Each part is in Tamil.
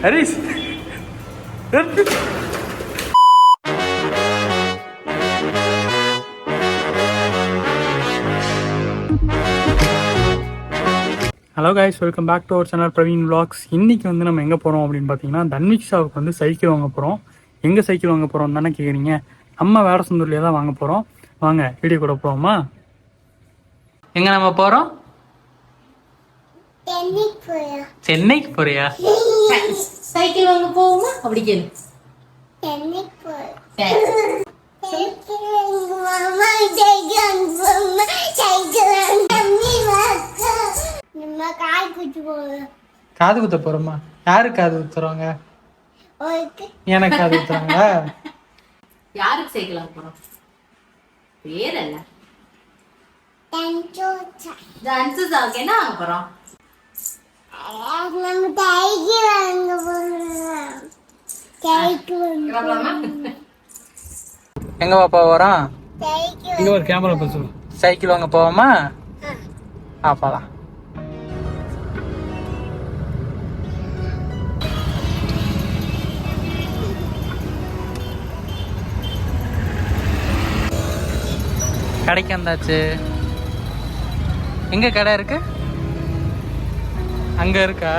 Harish hello guys, welcome back to our channel Praveen vlogs. இன்றைக்கி வந்து நம்ம எங்கே போகிறோம் அப்படின்னு பார்த்தீங்கன்னா, தன்விக்ஷாவுக்கு வந்து சைக்கிள் வாங்க போகிறோம். எங்கே சைக்கிள் வாங்க போகிறோம் தானே கேட்குறீங்க? நம்ம வேடசந்தூர்லேயே தான் வாங்க போகிறோம். வாங்க வீடியோ கூட போவோமா? எங்கே நம்ம போகிறோம்? சென்னைக்கு போறியா? சைக்கிள் வாங்க போவோமா? அப்படி கேளு. காது குத்த போறோமா? யாரு காது குத்துறவங்க? எனக்கு காது குத்துறாங்க. யாருக்கு சைக்கிள் வாங்க போறோம்? பேர் என்ன? ஜான்சுக்கு என்ன வாங்க போறோம்? எங்க பாப்பா வரோம்? இங்க ஒரு கேமரா பேசு. சைக்கிள் வாங்க போவோமா? பாப்பாலாம் கடைக்கு வந்தாச்சு. எங்க கடை இருக்கு? அங்க இருக்கா?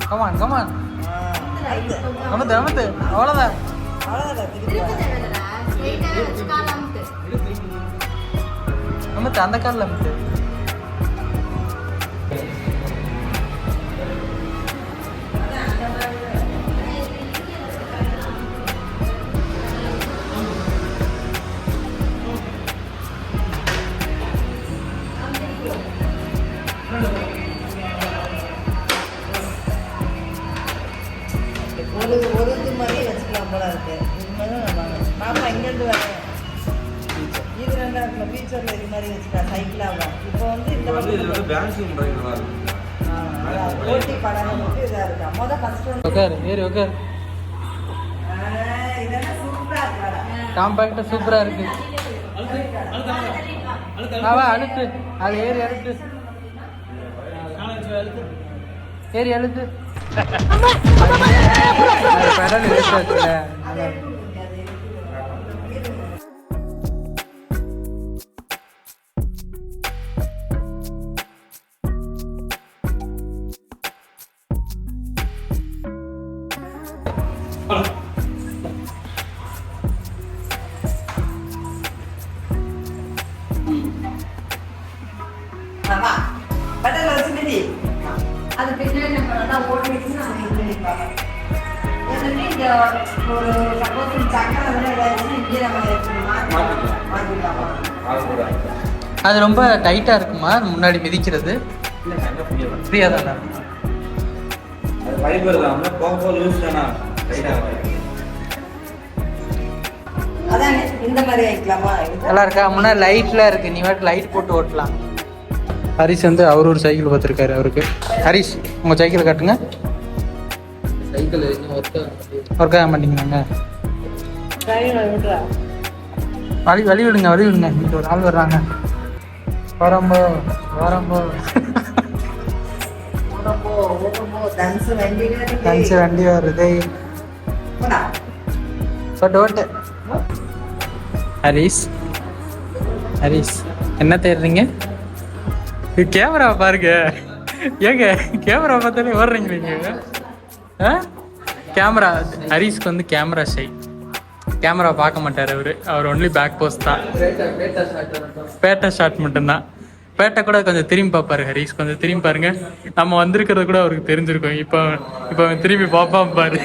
Come on, come on. அமத்து அவ்வளோதான். அமத்து அந்த காலில் அமத்து. ஒரு இது மாதிரி வச்சுக்கலாம் போல இருக்கு. பாப்பா இங்கேருந்து வரேன். இது ரெண்டா இருக்குல்ல, ஃபீச்சரில் இது மாதிரி வச்சுக்கலாம் சைக்கிளாக. இப்போ வந்து இந்த போட்டி படம் வந்து இதாக இருக்கா. மொதல் ஃபர்ஸ்ட் வந்து உட்கார். இதெல்லாம் சூப்பராக இருக்கா. காம்பேக்டாக சூப்பராக இருக்கு. அழுத்து அது ஏறி அழுத்து. ஏறி அழுத்து. பெடல் வேஸ்ட் ஆச்சுல. பெடல் வச்சு மிதி. அது பின்னாடி நம்ம ஓடிச்சுன்னா ஒரு சப்போஸ் சக்கரை விட ஏதாச்சும் இங்கே நம்ம அது ரொம்ப டைட்டா இருக்குமா முன்னாடி மிதிக்கிறது? ஃப்ரீயா தானே? அது ஃபைபர் தான், போக லூஸ் தானா டைட்டா இருக்கு. அதான் இந்த மாதிரி ஆயிக்கலாமா? நல்லா இருக்கா? முன்னாடி லைட்லாம் இருக்கு, நீ வாட்டு லைட் போட்டு ஓட்டலாம். ஹரிஷ் வந்து அவர் ஒரு சைக்கிள் பார்த்துருக்காரு. அவருக்கு ஹரிஷ் உங்க சைக்கிள் காட்டுங்க. சைக்கிள் ஒர்க் ஆக மாட்டேங்கிறாங்க. வழி விடுங்க. இங்கே ஒரு ஆள் வர்றாங்க. வரம்போ வண்டி வருது. ஓட்டு ஹரிஸ் ஹரிஸ் என்ன தேடுறீங்க? கேமரா பாருங்க. ஏங்க கேமரா பார்த்தாலே ஓடுறீங்க நீங்க. கேமரா ஹரிஸ்க்கு வந்து கேமரா ஷை. கேமரா பார்க்க மாட்டார் அவர் ஒன்லி பேக் போஸ்ட் தான். பேட்டா ஷாட் மட்டும்தான். பேட்டை கூட கொஞ்சம் திரும்பி பார்ப்பாரு ஹரிஸ். கொஞ்சம் திரும்பி பாருங்க. நம்ம வந்திருக்கிறது கூட அவருக்கு தெரிஞ்சிருக்கும். இப்போ திரும்பி பார்ப்பான் பாரு.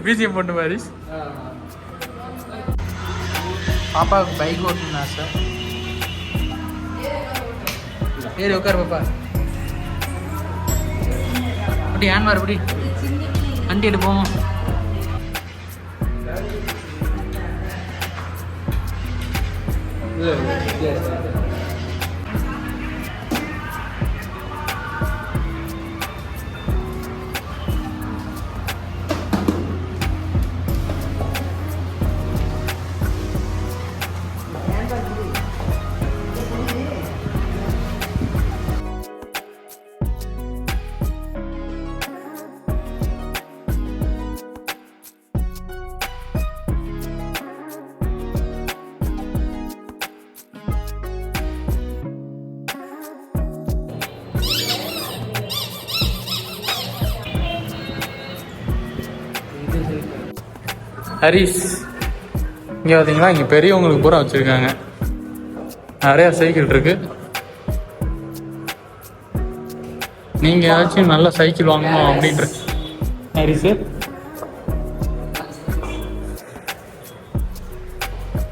பிஜிஎம் பண்ணு ஹரிஸ். பாப்பாவுக்கு பைக் ஓட்டணும்னு ஆசை. ஏறி உட்கார் பாப்பா. அப்படி ஏன்வார் அப்படி வண்டி எடுத்து போவோம். ஹரிஸ் இங்கே பார்த்தீங்களா, இங்கே பெரியவங்களுக்கு பூரா வச்சுருக்காங்க. நிறையா சைக்கிள் இருக்கு. நீங்கள் ஏதாச்சும் நல்ல சைக்கிள் வாங்கணும் அப்படின்ற ஹரிஸ்.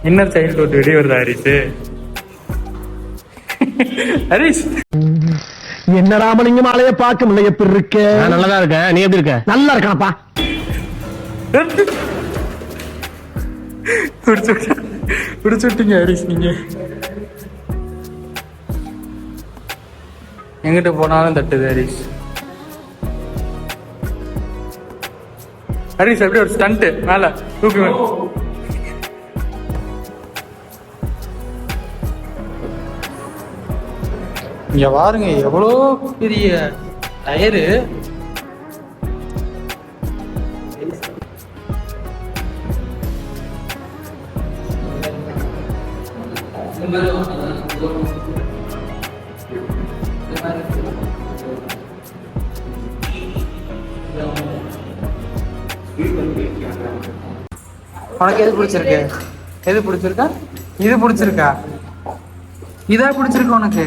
இன்னர் சைல்டு ஒரு வெளியே வருதா ஹரிஸ்? ஹரிஸ் என்ன ராமலிங்கம் ஆலைய பார்க்க முடியல. எப்படி இருக்க? நல்லதா இருக்க. நீ எப்படி இருக்க? நல்லா இருக்கானப்பா. பிடிச்சுட்டீங்க ஹரிஸ். நீங்க எங்கிட்ட போனாலும் தட்டுது ஹரிஸ். ஹரிஸ் எப்படி ஒரு ஸ்டண்ட் மேல தூக்கி இங்க பாருங்க எவ்வளோ பெரிய டயரு. உனக்கு எது பிடிச்சிருக்கு? எது பிடிச்சிருக்கா? இது பிடிச்சிருக்கா? இதா பிடிச்சிருக்க உனக்கு?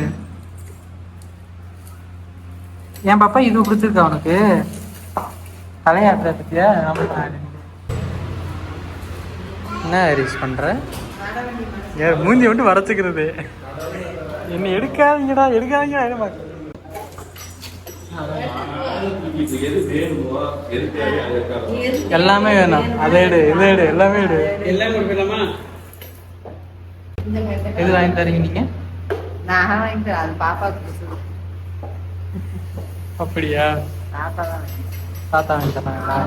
என் பாப்பா இது பிடிச்சிருக்கா உனக்கு? தலையாட்டுற பத்தியா? என்ன ஹரிஸ் பண்ற? மூஞ்சி விட்டு வரைச்சுக்கிறது. என்ன எடுக்காதீங்கடா எடுக்காதீங்க. எல்லாமே வேணும். அதை எடு இதை எடு எல்லாமே எடு. எது வாங்கி தரீங்க நீங்க? நான் வாங்கி தரேன். அது பாப்பாவுக்கு. அப்படியா? தாத்தா வாங்கி தராங்களா?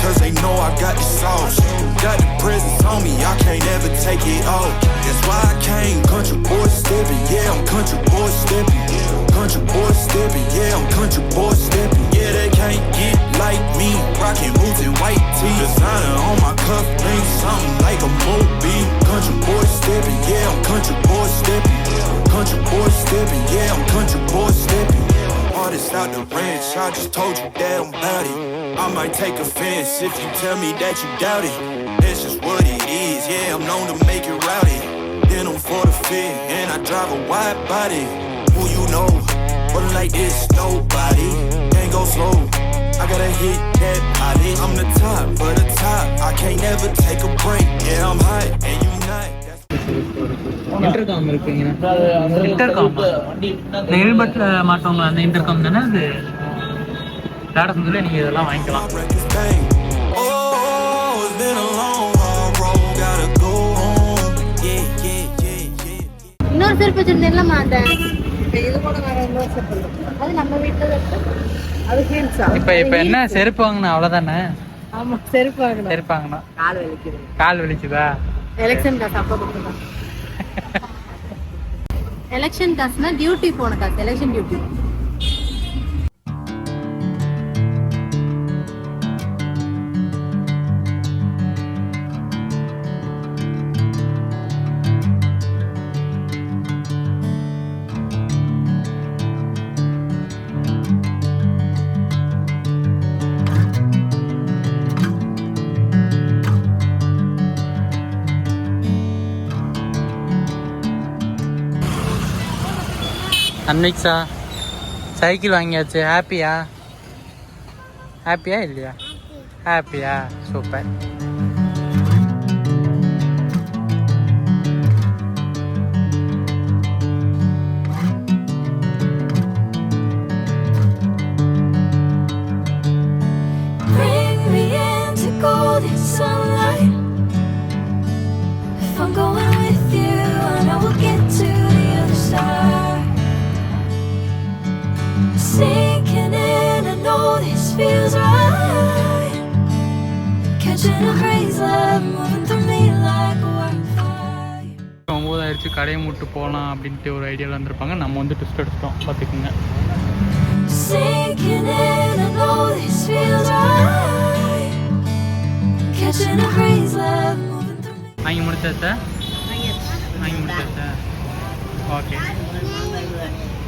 Cause they know I got the sauce. Got the presents on me, I can't ever take it off. That's why I came country boy stepping. Yeah, I'm country boy stepping. Country boy stepping. Yeah, I'm country boy stepping. Yeah, they can't get like me. Rockin' boots and white tee. Designer on my cuff link, something like a movie. Country boy stepping. Yeah, I'm country boy stepping. Country boy stepping. Yeah, I'm country boy stepping. Artist out the ranch, I just told you that I'm bout it. I might take offense if you tell me that you doubt it. That's just what it is, yeah, I'm known to make it rowdy. Then I'm for the fit, and I drive a wide body. Who you know, but like this, nobody. Can't go slow, I gotta hit that body. I'm the top, for the top, I can't never take a break. Yeah, I'm hot, and you not. Intercom இருக்குங்க. இன்டர்காம் ஹெல்மெட்ல மாட்டவங்க அந்த இன்டர்காம் தானே அது. டாடா நீங்க இதெல்லாம் வாங்கிக்கலாம். இன்னொரு செருப்பு வச்சிருந்தேன்ல மாட்டேன். இது கூட வேற இன்னொரு செப்பல் அது நம்ம வீட்டுல இருக்கு. அது ஹீல்ஸா? இப்போ என்ன செருப்பு வாங்கினா அவ்வளோதானே? ஆமா, செருப்பு வாங்கணும். செருப்பு வாங்கினா கால் வலிக்குது. கால் வலிக்குதா? எலெக்ஷன் காசு அப்போ கொடுத்துருக்கான். எலெக்ஷன் காசுனா டியூட்டி போன காசு, எலெக்ஷன் டியூட்டி. அன்னைக்ஸா சைக்கிள் வாங்கியாச்சு. ஹாப்பியா? ஹாப்பியா இல்லையா? ஹாப்பியா? Super. Bring me into golden sunlight. If I'm going with you, I know we'll get to the other side. Sinking in, I know this feels right. Catching a breeze, love moving through me like a wildfire. 9 ஆயிடுச்சு, கடையை மூட்டு போகலாம் அப்படின்ட்டு ஒரு ஐடியாவில் வந்திருப்பாங்க. நம்ம வந்து ட்விஸ்ட் எடுத்துட்டோம், பார்த்துக்குங்க. Sinking in, I know this feels right. Catching a breeze, love moving through me. வாங்கி முடிச்சாச்சா? வாங்கி முடிச்சாச்சா? ஓகே.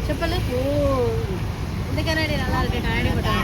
செப்பல். ஓ, இந்த கண்ணாடி நல்லா இருக்கு. கண்ணாடி போட்டா